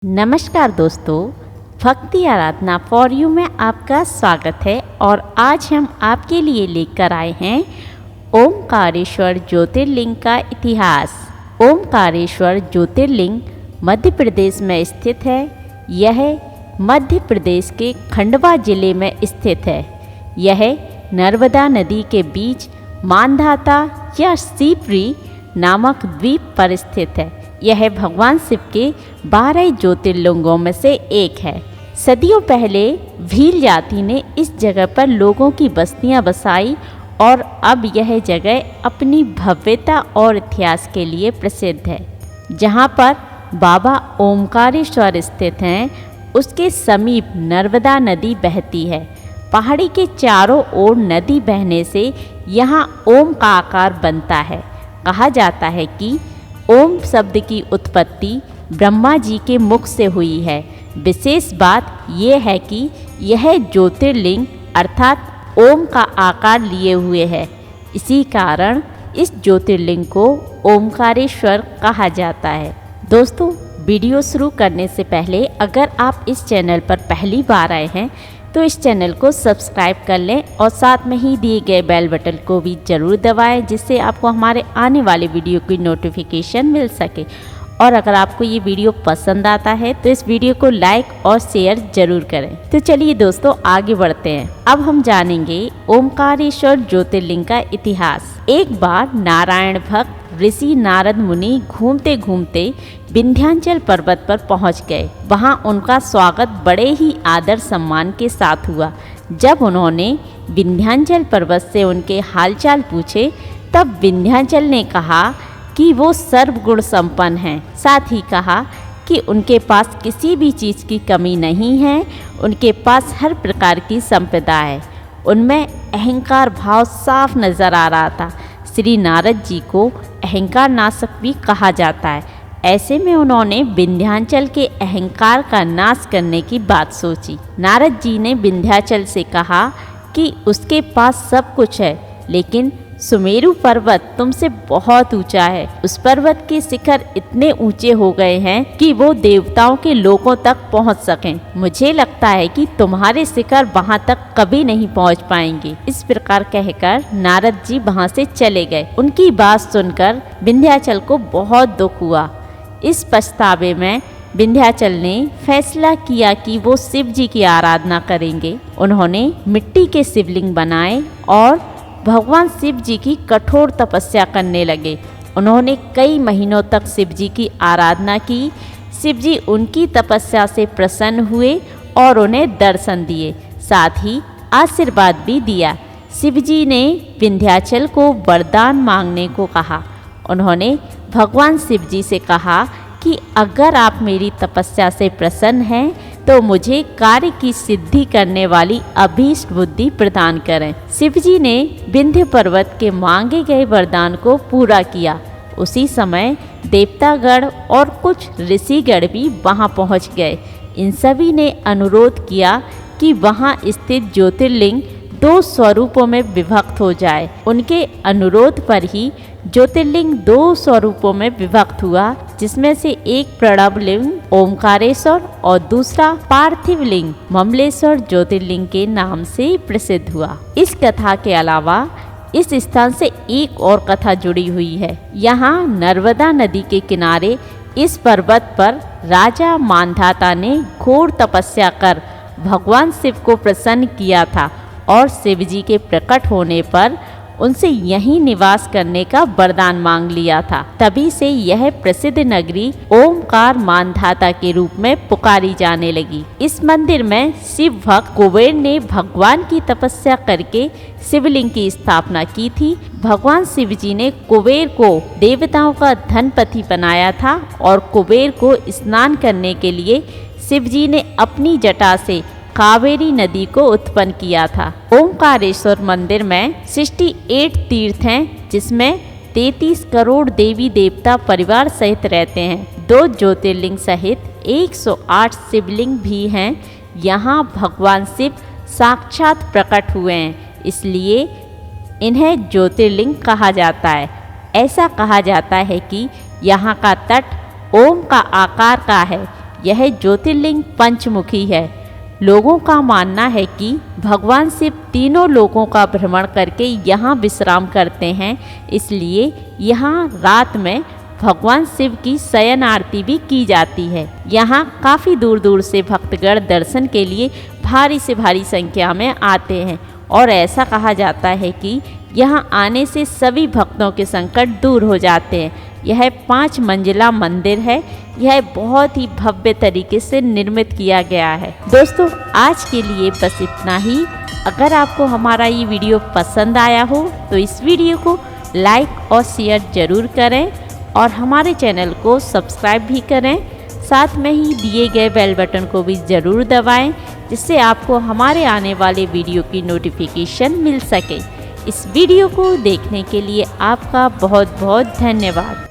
नमस्कार दोस्तों, भक्ति आराधना फॉर यू में आपका स्वागत है। और आज हम आपके लिए लेकर आए हैं ओमकारेश्वर ज्योतिर्लिंग का इतिहास। ओमकारेश्वर ज्योतिर्लिंग मध्य प्रदेश में स्थित है। यह मध्य प्रदेश के खंडवा जिले में स्थित है। यह नर्मदा नदी के बीच मांधाता या सीपरी नामक द्वीप पर स्थित है। यह भगवान शिव के 12 ज्योतिर्लिंगों में से एक है। सदियों पहले भील जाति ने इस जगह पर लोगों की बस्तियां बसाई और अब यह जगह अपनी भव्यता और इतिहास के लिए प्रसिद्ध है। जहां पर बाबा ओमकारेश्वर स्थित हैं, उसके समीप नर्मदा नदी बहती है। पहाड़ी के चारों ओर नदी बहने से यहाँ ओम का आकार बनता है। कहा जाता है कि ओम शब्द की उत्पत्ति ब्रह्मा जी के मुख से हुई है। विशेष बात यह है कि यह ज्योतिर्लिंग अर्थात ओम का आकार लिए हुए है। इसी कारण इस ज्योतिर्लिंग को ओमकारेश्वर कहा जाता है। दोस्तों, वीडियो शुरू करने से पहले अगर आप इस चैनल पर पहली बार आए हैं तो इस चैनल को सब्सक्राइब कर लें और साथ में ही दिए गए बेल बटन को भी ज़रूर दबाएं, जिससे आपको हमारे आने वाले वीडियो की नोटिफिकेशन मिल सके। और अगर आपको ये वीडियो पसंद आता है तो इस वीडियो को लाइक और शेयर जरूर करें। तो चलिए दोस्तों, आगे बढ़ते हैं। अब हम जानेंगे ओमकारेश्वर ज्योतिर्लिंग का इतिहास। एक बार नारायण भक्त ऋषि नारद मुनि घूमते घूमते विंध्याचल पर्वत पर पहुंच गए। वहां उनका स्वागत बड़े ही आदर सम्मान के साथ हुआ। जब उन्होंने विंध्याचल पर्वत से उनके हालचाल पूछे, तब विंध्याचल ने कहा कि वो सर्वगुण संपन्न हैं। साथ ही कहा कि उनके पास किसी भी चीज़ की कमी नहीं है। उनके पास हर प्रकार की संपदा है। उनमें अहंकार भाव साफ नजर आ रहा था। श्री नारद जी को अहंकार नाशक भी कहा जाता है। ऐसे में उन्होंने विंध्याचल के अहंकार का नाश करने की बात सोची। नारद जी ने विंध्याचल से कहा कि उसके पास सब कुछ है, लेकिन सुमेरु पर्वत तुमसे बहुत ऊंचा है। उस पर्वत के शिखर इतने ऊंचे हो गए हैं कि वो देवताओं के लोकों तक पहुंच सकें। मुझे लगता है कि तुम्हारे शिखर वहां तक कभी नहीं पहुंच पाएंगे। इस प्रकार कहकर नारद जी वहां से चले गए। उनकी बात सुनकर विंध्याचल को बहुत दुख हुआ। इस पछतावे में विंध्याचल ने फैसला किया कि वो शिव जी की आराधना करेंगे। उन्होंने मिट्टी के शिवलिंग बनाए और भगवान शिव जी की कठोर तपस्या करने लगे। उन्होंने कई महीनों तक शिव जी की आराधना की। शिव जी उनकी तपस्या से प्रसन्न हुए और उन्हें दर्शन दिए, साथ ही आशीर्वाद भी दिया। शिव जी ने विंध्याचल को वरदान मांगने को कहा। उन्होंने भगवान शिव जी से कहा कि अगर आप मेरी तपस्या से प्रसन्न हैं तो मुझे कार्य की सिद्धि करने वाली अभीष्ट बुद्धि प्रदान करें। शिव जी ने विंध्य पर्वत के मांगे गए वरदान को पूरा किया। उसी समय देवतागण और कुछ ऋषिगण भी वहां पहुंच गए। इन सभी ने अनुरोध किया कि वहां स्थित ज्योतिर्लिंग 2 स्वरूपों में विभक्त हो जाए। उनके अनुरोध पर ही ज्योतिर्लिंग 2 स्वरूपों में विभक्त हुआ, जिसमें से एक प्रणव लिंग ओमकारेश्वर और दूसरा पार्थिव लिंग ममलेश्वर ज्योतिर्लिंग के नाम से प्रसिद्ध हुआ। इस कथा के अलावा इस स्थान से एक और कथा जुड़ी हुई है। यहाँ नर्मदा नदी के किनारे इस पर्वत पर राजा मांधाता ने घोर तपस्या कर भगवान शिव को प्रसन्न किया था और शिव जी के प्रकट होने पर उनसे यहीं निवास करने का वरदान मांग लिया था। तभी से यह प्रसिद्ध नगरी ओमकार मांधाता के रूप में पुकारी जाने लगी। इस मंदिर में शिव भक्त कुबेर ने भगवान की तपस्या करके शिवलिंग की स्थापना की थी। भगवान शिव जी ने कुबेर को देवताओं का धनपति बनाया था और कुबेर को स्नान करने के लिए शिव जी ने अपनी जटा से कावेरी नदी को उत्पन्न किया था। ओमकारेश्वर मंदिर में 68 तीर्थ हैं, जिसमें 33 करोड़ देवी देवता परिवार सहित रहते हैं। 2 ज्योतिर्लिंग सहित 108 शिवलिंग भी हैं। यहाँ भगवान शिव साक्षात प्रकट हुए हैं, इसलिए इन्हें ज्योतिर्लिंग कहा जाता है। ऐसा कहा जाता है कि यहाँ का तट ओम का आकार का है। यह ज्योतिर्लिंग पंचमुखी है। लोगों का मानना है कि भगवान शिव तीनों लोकों का भ्रमण करके यहाँ विश्राम करते हैं, इसलिए यहाँ रात में भगवान शिव की शयन आरती भी की जाती है। यहाँ काफ़ी दूर दूर से भक्तगण दर्शन के लिए भारी से भारी संख्या में आते हैं और ऐसा कहा जाता है कि यहाँ आने से सभी भक्तों के संकट दूर हो जाते हैं। यह 5 मंजिला मंदिर है। यह बहुत ही भव्य तरीके से निर्मित किया गया है। दोस्तों, आज के लिए बस इतना ही। अगर आपको हमारा ये वीडियो पसंद आया हो तो इस वीडियो को लाइक और शेयर ज़रूर करें और हमारे चैनल को सब्सक्राइब भी करें। साथ में ही दिए गए बेल बटन को भी ज़रूर दबाएं, जिससे आपको हमारे आने वाले वीडियो की नोटिफिकेशन मिल सके। इस वीडियो को देखने के लिए आपका बहुत बहुत धन्यवाद।